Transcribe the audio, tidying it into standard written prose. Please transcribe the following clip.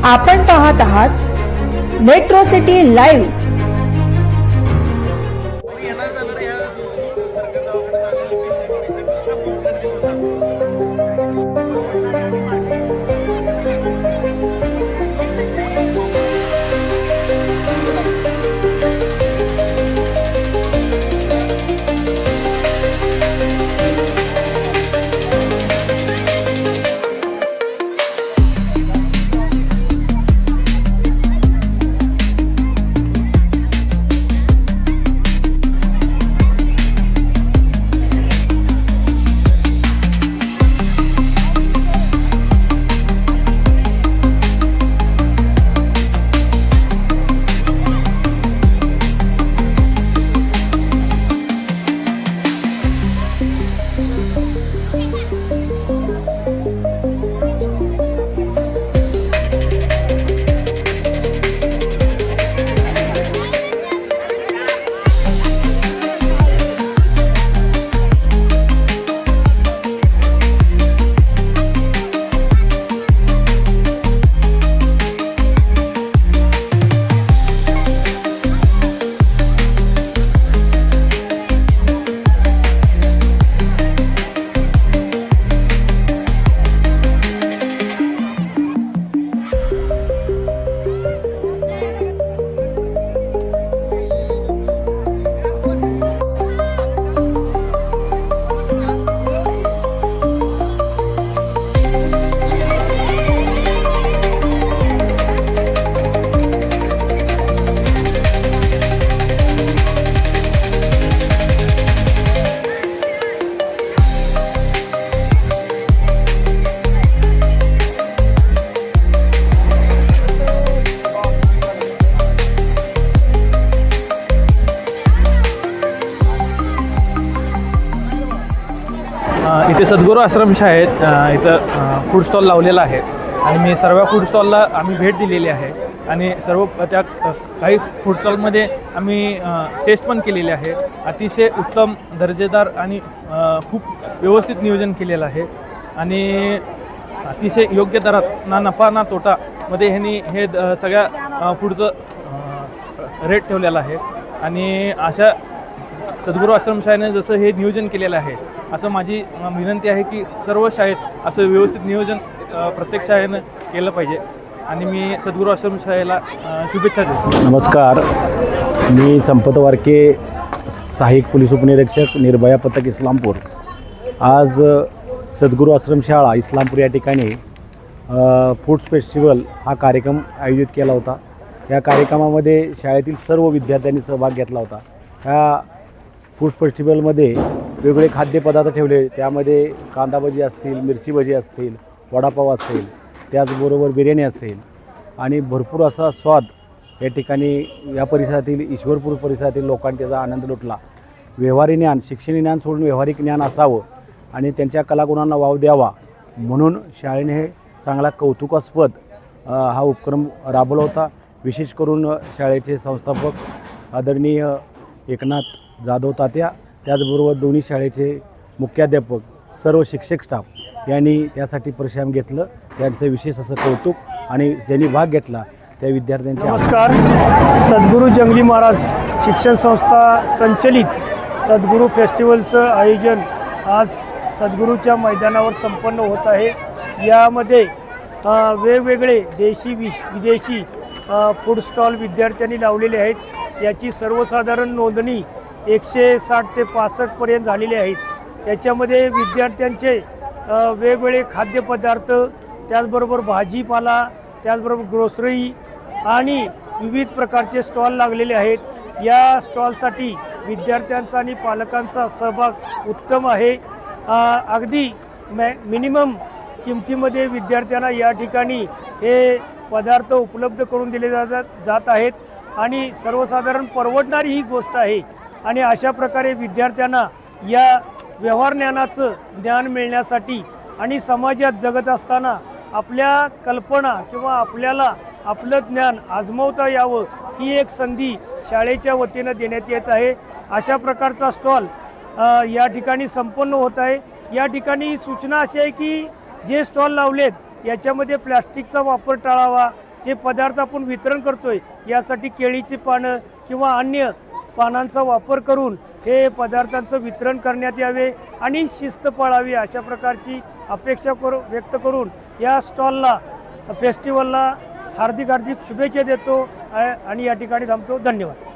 आपण पाहत आहात मेट्रो सिटी लाईव्ह। इथे सद्गुरू आश्रमशाळेत इथं फूड स्टॉल लावलेला आहे आणि मी सर्व फूड स्टॉलला आम्ही भेट दिलेली आहे आणि सर्व त्या काही फूड स्टॉलमध्ये आम्ही टेस्ट पण केलेली आहे। अतिशय उत्तम दर्जेदार आणि खूप व्यवस्थित नियोजन केलेलं आहे आणि अतिशय योग्य दरात ना नफा ना तोटामध्ये ह्यांनी हे सगळ्या फूडचं रेट ठेवलेलं आहे आणि अशा सद्गुरू आश्रमशाळेने जसं हे नियोजन केलेलं आहे असं माझी विनंती आहे की सर्व शाळेत असं व्यवस्थित नियोजन प्रत्येक शाळेनं केलं पाहिजे आणि मी सद्गुरू आश्रमशाळेला शुभेच्छा देतो। नमस्कार, मी संपत वारके, सहाय्यक पोलीस उपनिरीक्षक, निर्भया पथक इस्लामपूर। आज सद्गुरू आश्रमशाळा इस्लामपूर या ठिकाणी फूड्स फेस्टिवल हा कार्यक्रम आयोजित केला होता। या कार्यक्रमामध्ये शाळेतील सर्व विद्यार्थ्यांनी सहभाग घेतला होता। ह्या फूड फेस्टिवलमध्ये वेगवेगळे खाद्यपदार्थ ठेवले, त्यामध्ये कांदा भजी असतील, मिरची भजी असतील, वडापाव असेल, त्याचबरोबर बिर्याणी असेल आणि भरपूर असा स्वाद या ठिकाणी या परिसरातील ईश्वरपूर परिसरातील लोकांनी त्याचा आनंद लुटला। व्यवहारी ज्ञान, शिक्षणी ज्ञान सोडून व्यवहारिक ज्ञान असावं आणि त्यांच्या कलागुणांना वाव द्यावा म्हणून शाळेने हे चांगला कौतुकास्पद हा उपक्रम राबवला होता। विशेष करून शाळेचे संस्थापक आदरणीय एकनाथ जाधव तात्या, त्याचबरोबर दोन्ही शाळेचे मुख्याध्यापक, सर्व शिक्षक स्टाफ यांनी त्यासाठी परिश्रम घेतलं। त्यांचं विशेष असं कौतुक आणि ज्यांनी भाग घेतला त्या विद्यार्थ्यांचे नमस्कार। सद्गुरू जंगली महाराज शिक्षण संस्था संचलित सद्गुरू फेस्टिवलचं आयोजन आज सद्गुरूच्या मैदानावर संपन्न होत आहे। यामध्ये वेगवेगळे देशी विदेशी फूड स्टॉल विद्यार्थ्यांनी लावलेले आहेत। याची सर्वसाधारण नोंदणी 160 ते 65 पर्यंत झालेले आहेत। त्याच्यामध्ये विद्यार्थ्यांचे वेगवेगळे खाद्यपदार्थ, त्याचबरोबर भाजीपाला, त्याचबरोबर ग्रोसरी आणि विविध प्रकारचे स्टॉल लागलेले आहेत। या स्टॉलसाठी विद्यार्थ्यांचा आणि पालकांचा सहभाग उत्तम आहे। अगदी मिनिमम किमतीमध्ये विद्यार्थ्यांना या ठिकाणी हे पदार्थ उपलब्ध करून दिले जात आहेत आणि सर्वसाधारण परवडणारी ही गोष्ट आहे आणि अशा प्रकारे विद्यार्थ्यांना या व्यवहार ज्ञानाचं ज्ञान मिळण्यासाठी आणि समाजात जगत असताना आपल्या कल्पना किंवा आपल्याला आपलं ज्ञान आजमावता यावं ही एक संधी शाळेच्या वतीनं देण्यात येत आहे। अशा प्रकारचा स्टॉल या ठिकाणी संपन्न होत आहे। या ठिकाणी सूचना अशी आहे की जे स्टॉल लावलेत याच्यामध्ये प्लास्टिकचा वापर टाळावा, जे पदार्थ आपण वितरण करतोय यासाठी केळीची पानं किंवा अन्य पानांचा वापर करून हे पदार्थांचं वितरण करण्यात यावे आणि शिस्त पाळावी अशा प्रकारची अपेक्षा व्यक्त करून या स्टॉलला फेस्टिवलला हार्दिक शुभेच्छा देतो आणि या ठिकाणी थांबतो. धन्यवाद.